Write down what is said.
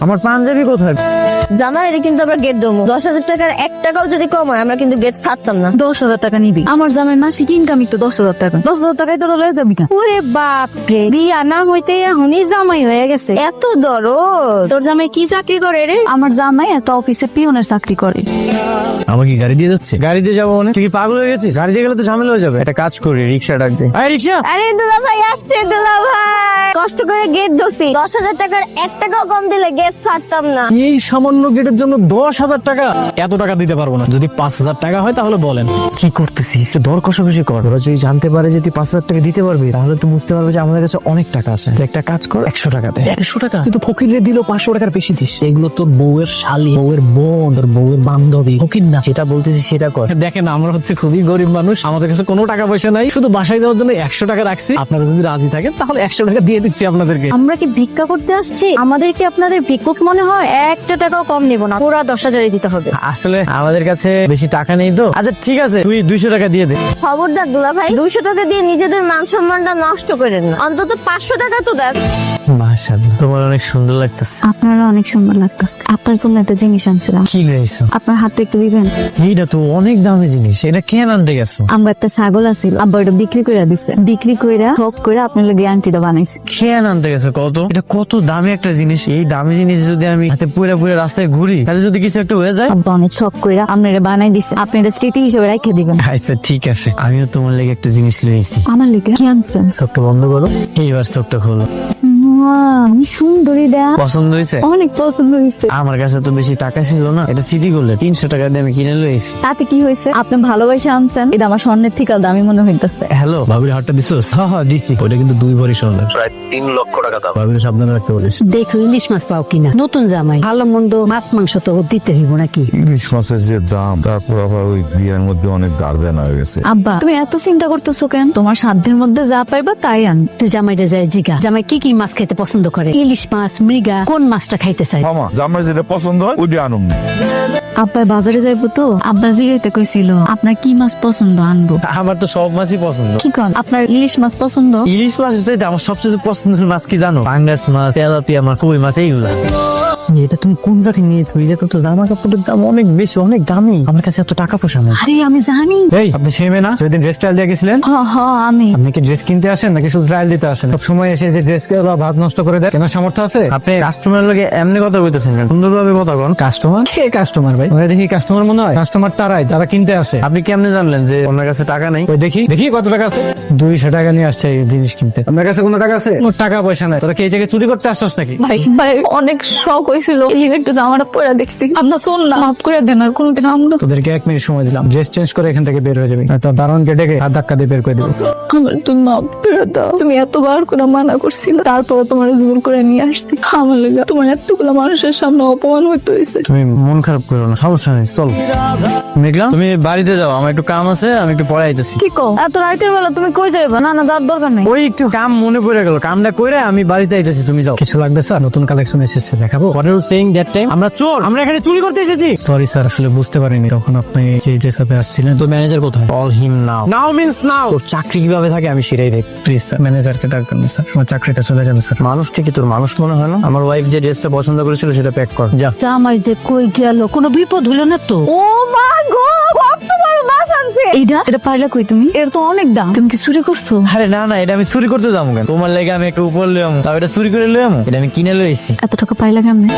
আমার পাঞ্জাবি কোথায়? জামাই এটা কিন্তু আমরা গেট দেবো। 10,000 টাকার 1 টাকাও যদি কম হয় আমরা কিন্তু গেট ছাড়তাম না। 10,000 টাকা নিবি? আমার জামাই মাসিক ইনকামই তো 10,000 টাকা। 10,000 টাকায় তোর লয়ে যাবি না? ওরে বাপ রে, বিয়া না হইতে এখনই জামাই হয়ে গেছে, এত দরদ। তোর জামাই কি চাকরি করে রে? আমার জামাই একটা অফিসে পিয়নের চাকরি করে। আমার কি গাড়ি দিয়ে যাচ্ছে? গাড়ি দিয়ে যাবো মানে? তুই কি পাগল হয়ে গেছিস? গাড়ি দিয়ে গেলে তো ঝামেলা হয়ে যাবে। একটা কাজ করি, রিক্সা ডাক দে। আরে রিক্সা! আরে দুলা ভাই আসছে, দুলা ভাই কষ্ট করে গেট ধরছি। 10,000 টাকার 1 টাকাও কম দিলে গেট ছাড়তাম না। এই সামান্য গেটের জন্য 10,000 টাকা? এত টাকা দিতে পারবো না। যদি 5,000 টাকা হয় তাহলে বলেন। কি করতেছিস? দর কষাকষি কর। ওরা যদি জানতে পারে যে তুই 5,000 টাকা দিতে পারবি তাহলে তো বুঝতে পারবে যে আমাদের কাছে অনেক টাকা আছে। তুই একটা কাজ কর, 100 টাকা দে। 100 টাকা? তুই তো ফকিরে দিল 500 টাকার বেশি দিস। এগুলো তোর বউয়ের শালী, বউয়ের বোন, তোর বউয়ের বান্ধবী, ফকির না। যেটা বলতেছিস সেটা কর। দেখেন আমরা হচ্ছে খুবই গরিব মানুষ, আমাদের কাছে কোনো টাকা পয়সা নাই, শুধু বাসায় যাওয়ার জন্য 100 টাকা রাখছি। আপনারা যদি রাজি থাকেন তাহলে 100 টাকা দিয়ে দিচ্ছি আপনাদেরকে। আমরা কি ভিক্ষা করতে আসছি? আমাদের কি আপনাদের ভিক্ষুক মনে হয়? 1 টাকাও কম নেব না, পুরা 10,000 দিতে হবে। আসলে আমাদের কাছে বেশি টাকা নেই তো। আচ্ছা ঠিক আছে, তুই 200 টাকা দিয়ে দে। খবরদার দুলা ভাই, 200 টাকা দিয়ে নিজেদের মান সম্মানটা নষ্ট করেন না, অন্তত 500 টাকা তো দেন। মাশাআল্লাহ, তোমার অনেক সুন্দর লাগতেছে। আপনারা অনেক সুন্দর লাগতেছে। আপনার জন্য একটা জিনিস আনছিলাম, কি গাইছো? আপনার হাতে একটু দিবেন? এইটা তো অনেক দামি জিনিস, এটা কেন আনতে গেছো? আমার একটা ছাগল আছিল, আব্বা এটা বিক্রি করে দিছে। বিক্রি কইরা শখ করে আপনার লাগে আন্টিটা বানাইছে। কেন আনতে গেছো? কত এটা, কত দামি একটা জিনিস। এই দামি জিনিস যদি আমি হাতে পুরা পুরা রাস্তায় ঘুরি তাহলে যদি কিছু একটা হয়ে যায়? আব্বা অনেক শখ কইরা আপনারা বানাই দিছে, আপনি এটা স্মৃতি হিসেবে রেখে দিবেন। আচ্ছা ঠিক আছে, আমিও তোমার লেগে একটা জিনিস লইছি। আমার লিগে কি আনছেন? চোখটা বন্ধ করো, এইবার চোখটা খোলো। সুন্দরী দা, পছন্দ হয়েছে? অনেক পছন্দ হয়েছে। আমার কাছে তো বেশি টাকা ছিল না, এটা সিটি গোল্ডের 300 টাকা দিয়ে আমি কিনে লইছি। তাতে কি হয়েছে? আপনি ভালোবাসে আনছেন, এটা আমার স্বর্ণের থেকে দামি মনে হইতেছে। হ্যালো, ভাবির হাতটা দিছোস? হ্যাঁ দিছি। ওইটা কিন্তু 2 ভরি স্বর্ণের, প্রায় 3 লক্ষ টাকা দাম। ভাবির সাবধানে রাখতে বলিস। দেখো ইলিশ মাছ পাও কিনা। নতুন জামাই, ভালো মন্দ মাছ মাংস তো দিতে হইব নাকি? ইলিশ মাছের যে দাম, তারপর আবার ওই বিয়ের মধ্যে অনেক গার্জেন হয়ে গেছে। আব্বা তুমি এত চিন্তা করতেছো কেন? তোমার সাধ্যের মধ্যে যা পাইবা তাই আন। তুই জামাইটা যায় জিগা, জামাই কি কি মাছ খেতে পছন্দ করে? ইলিশ মাছ, মৃগা, কোন মাছটা খাইতে চাই? মামা জামাই যেটা পছন্দ হয় ওইটা আনুন। আব্বা বাজারে যাইবো তো, আব্বা জিগাইতে কইছিল আপনার কি মাছ পছন্দ আনবো। আমার তো সব মাছই পছন্দ। কি কন, আপনার ইলিশ মাছ পছন্দ? ইলিশ মাছ চাইতে আমার সবচেয়ে পছন্দের মাছ কি জানো? পাঙ্গাস মাছ, তেলাপিয়া মাছ, কই মাছ, এইগুলা। এটা তুমি কোন জায়গায় নিয়েছো? এটা তো জামা কাপড়ের দাম অনেক বেশি, অনেক দামি। আমার কাছে এত টাকা পয়সা নেই। আরে আমি জানি। এই আপনি সেই মেয়ে না সেদিন ড্রেস ট্রায়াল দিয়ে গেছিলেন? হ হ আমি। আপনি কি ড্রেস কিনতে আসেন নাকি শুধু ট্রায়াল দিতে আসেন? সব সময় এসে যে ড্রেস বা ভাত নষ্ট করে দেয়, কেনার সামর্থ্য আছে? আপনি কাস্টমারের লগে এমনি কথা বলতেছেন কেন? সুন্দরভাবে কথা বল। কাস্টমার কে? কাস্টমার ভাই ওই দেখি কাস্টমার মনে হয়? কাস্টমার তারাই যারা কিনতে আসে। আপনি কেমনে জানলেন যে ওনার কাছে টাকা নেই? ওই দেখি দেখি কত টাকা আছে। 200 টাকা নিয়ে আসছে এই জিনিস কিনতে। আপনার কাছে কোনো টাকা আছে? কোনো টাকা পয়সা নাই। তোরা কি এই জায়গায় চুরি করতে আসছস নাকি? ভাই ভাই অনেক শখ হয়েছিল, এই একটু জামাটা পরে দেখছি। আপনার শোন না, মাফ করে দেন, আর কোনোদিন আমরা। তোদেরকে 1 মিনিট সময় দিলাম, ড্রেস চেঞ্জ করে এখান থেকে বের হয়ে যাবে। তো দারোয়ানকে ডেকে হাত ধাক্কা দিয়ে বের করে দিব। আমার তুমি মাফ করে দাও। তুমি এতবার করে মানা করছিল, তারপর তোমার জোর করে নিয়ে আসছি। আমার লাগে তোমার এতগুলো মানুষের সামনে অপমান হইতে হয়েছে। তুমি মন খারাপ করো না, সমস্যা নেই, চল। মেঘলা তুমি বাড়িতে যাও, আমার একটু কাম আছে, আমি একটু পরে আইতেছি। কি কও, এত রাতের বেলা তুমি কই যাইবা? না না যার দরকার নেই। ওই একটু কাম মনে পড়ে গেল, কামটা করে আমি বাড়িতে আইতেছি, তুমি যাও। কিছু লাগবে স্যার? নতুন কালেকশন এসেছে, দেখাবো। What are you saying that time? আমরা চোর, আমরা এখানে চুরি করতে এসেছি। সরি স্যার, আসলে বুঝতে পারিনি তখন আপনি যে ড্রেস আপে আসছিলেন। তো ম্যানেজার কোথায়? কল হিম নাও। নাও মিন্স নাও। তোর চাকরি কিভাবে থাকে আমি সেটাই দেখ। প্লিজ স্যার, ম্যানেজারকে ডাকবেন না স্যার, আমার চাকরিটা চলে যাবে স্যার। মানুষটা কি তোর মানুষ মনে হয় না? আমার ওয়াইফ যে ড্রেসটা পছন্দ করেছিল সেটা প্যাক কর, যা। জামাই যে কই গেল, কোনো বিপদ হইল না তো? ও মা গো, কত বড় মাছ আনছে। এটা পাইলা কই তুমি? এর তো অনেক দাম। তুমি কি চুরি করছো? আরে না না, এটা আমি চুরি করতে যাবো কেন? তোমার লেগে আমি একটু উপর লইয়াম, তাও এটা চুরি করে লইয়াম? এটা আমি কিনে লইছি। এত টাকা পাইলা কেমনে?